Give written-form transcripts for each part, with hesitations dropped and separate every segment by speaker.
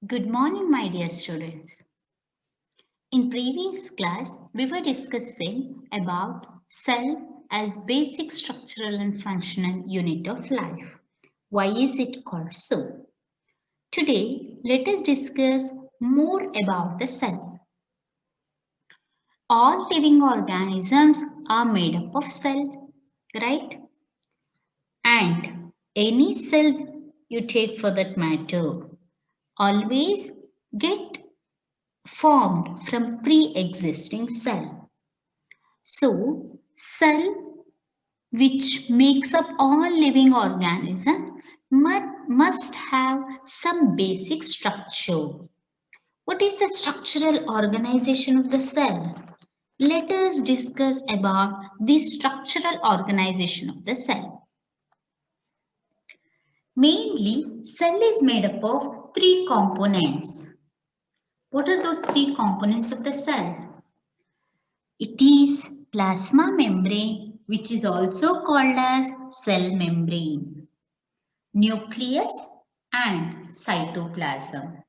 Speaker 1: Good morning, my dear students. In previous class, we were discussing about cell as basic structural and functional unit of life. Why is it called so? Today, let us discuss more about the cell. All living organisms are made up of cell, right? And any cell you take for that matter always get formed from pre-existing cell. So, cell which makes up all living organism must have some basic structure. What is the structural organization of the cell? Let us discuss about the structural organization of the cell. Mainly, cell is made up of three components. What are those three components of the cell? It is plasma membrane, which is also called as cell membrane, nucleus and cytoplasm.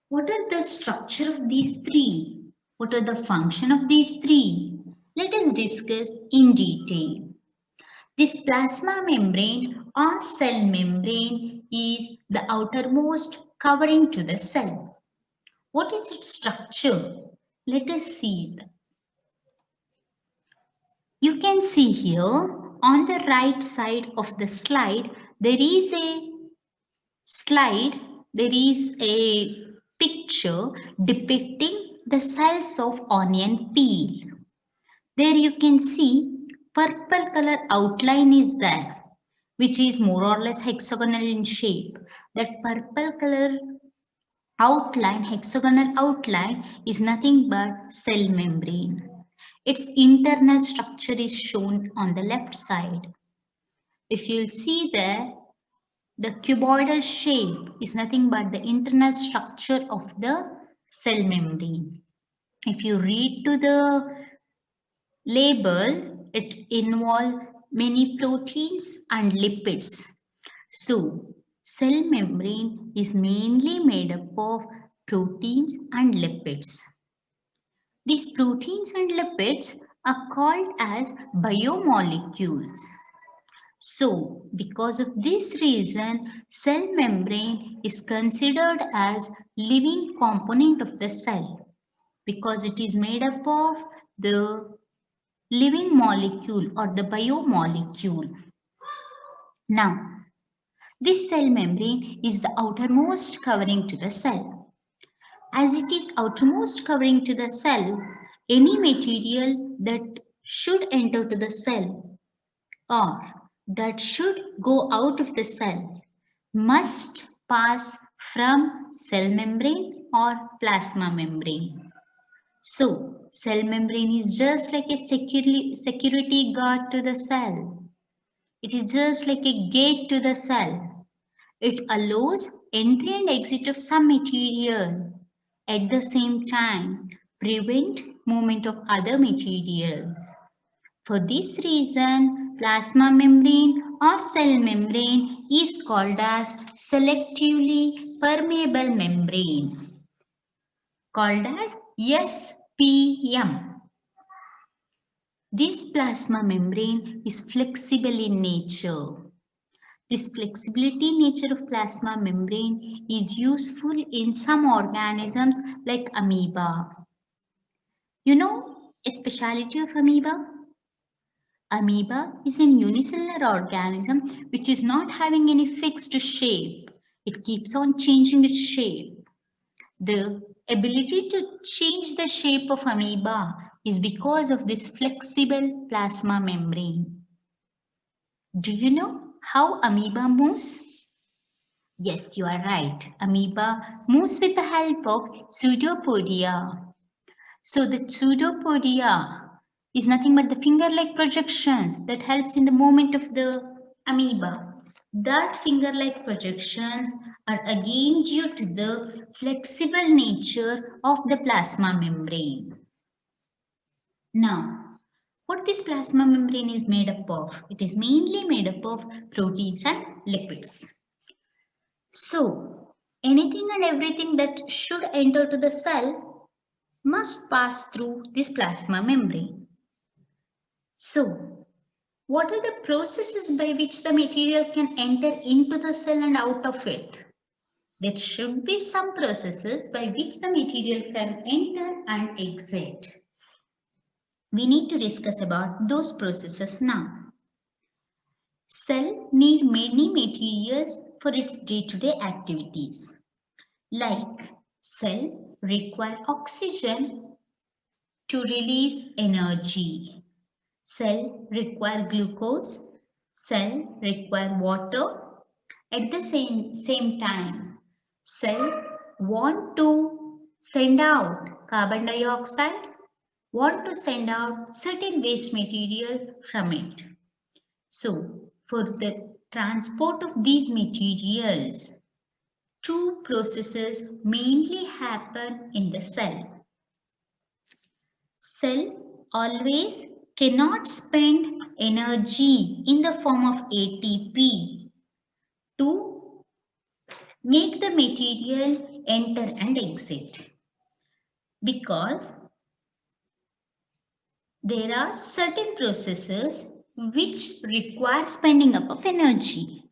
Speaker 1: What are the structure of these three? What are the function of these three? Let us discuss in detail. This plasma membrane or cell membrane is the outermost covering to the cell. What is its structure? Let us see it. You can see here on the right side of the slide, there is a picture depicting the cells of onion peel. There you can see purple color outline is there, which is more or less hexagonal in shape. That purple color outline, hexagonal outline is nothing but cell membrane. Its internal structure is shown on the left side. If you'll see there, the cuboidal shape is nothing but the internal structure of the cell membrane. If you read to the label, it involves many proteins and lipids. So, cell membrane is mainly made up of proteins and lipids. These proteins and lipids are called as biomolecules. So, because of this reason, cell membrane is considered as living component of the cell because it is made up of the living molecule or the biomolecule. Now, this cell membrane is the outermost covering to the cell. As it is outermost covering to the cell, any material that should enter to the cell or that should go out of the cell must pass from cell membrane or plasma membrane. So, cell membrane is just like a security guard to the cell. It is just like a gate to the cell. It allows entry and exit of some material. At the same time, prevent movement of other materials. For this reason, plasma membrane or cell membrane is called as selectively permeable membrane, called as SPM. This plasma membrane is flexible in nature. This flexibility nature of plasma membrane is useful in some organisms like amoeba. You know a speciality of amoeba? Amoeba is a unicellular organism which is not having any fixed shape. It keeps on changing its shape. The ability to change the shape of amoeba is because of this flexible plasma membrane. Do you know how amoeba moves? Yes, you are right. Amoeba moves with the help of pseudopodia. So the pseudopodia is nothing but the finger-like projections that helps in the movement of the amoeba. That finger-like projections are again due to the flexible nature of the plasma membrane. Now, what this plasma membrane is made up of? It is mainly made up of proteins and lipids. So, Anything and everything that should enter to the cell must pass through this plasma membrane. So, what are the processes by which the material can enter into the cell and out of it? There should be some processes by which the material can enter and exit. We need to discuss about those processes now. Cell need many materials for its day-to-day activities. Like cell require oxygen to release energy. Cell require glucose. Cell require water. At the same time, cell want to send out carbon dioxide, want to send out certain waste material from it. So, for the transport of these materials, two processes mainly happen in the cell. Cell always cannot spend energy in the form of ATP to make the material enter and exit, because there are certain processes which require spending up of energy,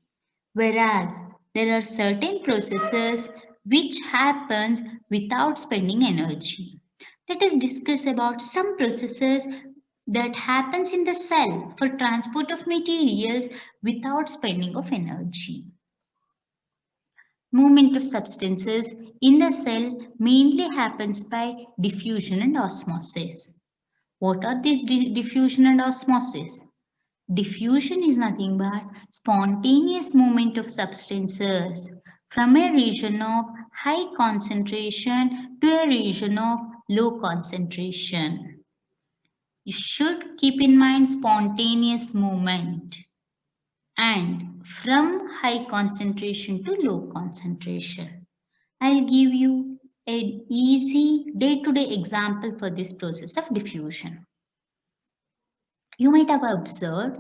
Speaker 1: whereas there are certain processes which happens without spending energy. Let us discuss about some processes that happens in the cell for transport of materials without spending of energy. Movement of substances in the cell mainly happens by diffusion and osmosis. What are these diffusion and osmosis? Diffusion is nothing but spontaneous movement of substances from a region of high concentration to a region of low concentration. You should keep in mind spontaneous movement and from high concentration to low concentration. I'll give you an easy day-to-day example for this process of diffusion. You might have observed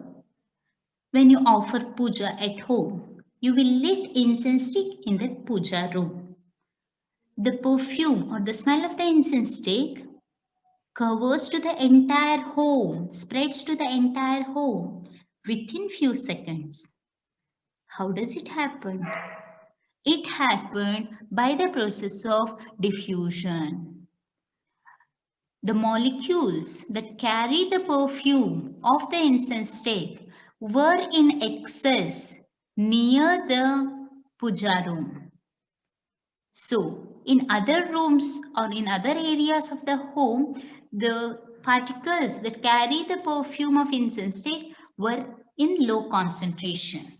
Speaker 1: when you offer puja at home, you will lit incense stick in the puja room. The perfume or the smell of the incense stick covers to the entire home, spreads to the entire home within few seconds. How does it happen? It happened by the process of diffusion. The molecules that carry the perfume of the incense stick were in excess near the puja room. So, in other rooms or in other areas of the home, the particles that carry the perfume of incense stick were in low concentration.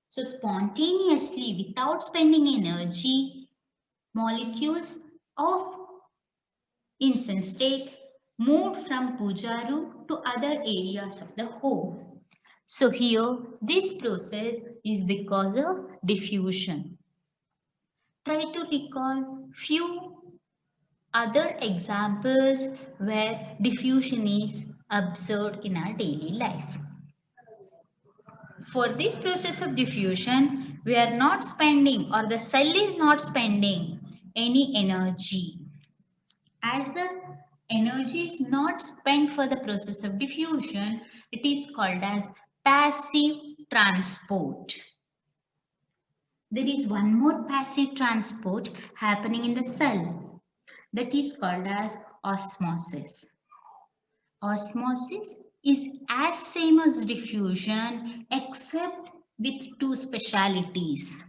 Speaker 1: So, spontaneously, without spending energy, molecules of incense stick moved from puja room to other areas of the home. So here this process is because of diffusion. Try to recall few other examples where diffusion is observed in our daily life. For this process of diffusion, we are not spending or the cell is not spending any energy. As the energy is not spent for the process of diffusion, it is called as passive transport. There is one more passive transport happening in the cell, that is called as osmosis. Osmosis is as same as diffusion except with two specialities.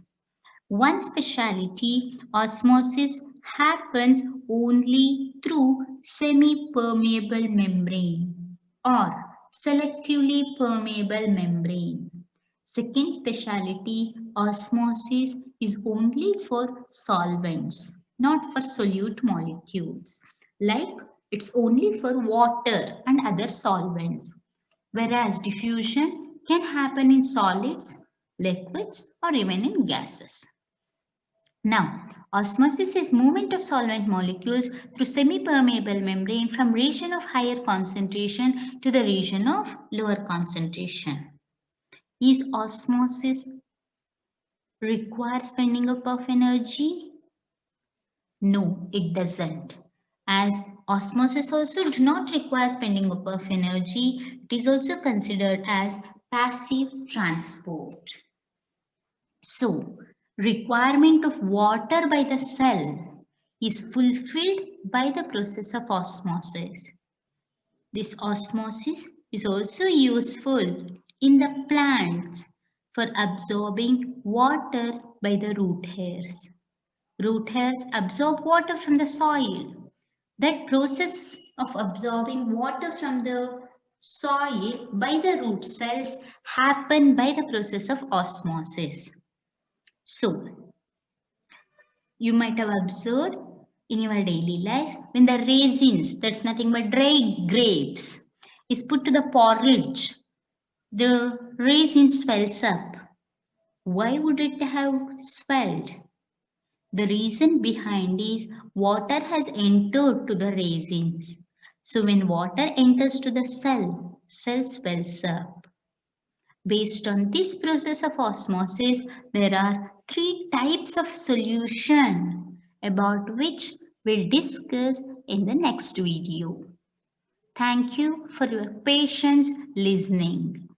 Speaker 1: One speciality, osmosis happens only through semi-permeable membrane or selectively permeable membrane. Second speciality, osmosis is only for solvents, not for solute molecules. Like it's only for water and other solvents. Whereas diffusion can happen in solids, liquids, or even in gases. Now, osmosis is movement of solvent molecules through semi-permeable membrane from region of higher concentration to the region of lower concentration. Is osmosis require spending up of energy? No, it doesn't. As osmosis also do not require spending of energy, it is also considered as passive transport. So, requirement of water by the cell is fulfilled by the process of osmosis. This osmosis is also useful in the plants for absorbing water by the root hairs. Root hairs absorb water from the soil. That process of absorbing water from the soil by the root cells happen by the process of osmosis. So, you might have observed in your daily life when the raisins, that's nothing but dry grapes, is put to the porridge, the raisin swells up. Why would it have swelled? The reason behind is water has entered to the raisins. So when water enters to the cell, cell swells up. Based on this process of osmosis, there are three types of solution about which we'll discuss in the next video. Thank you for your patience listening.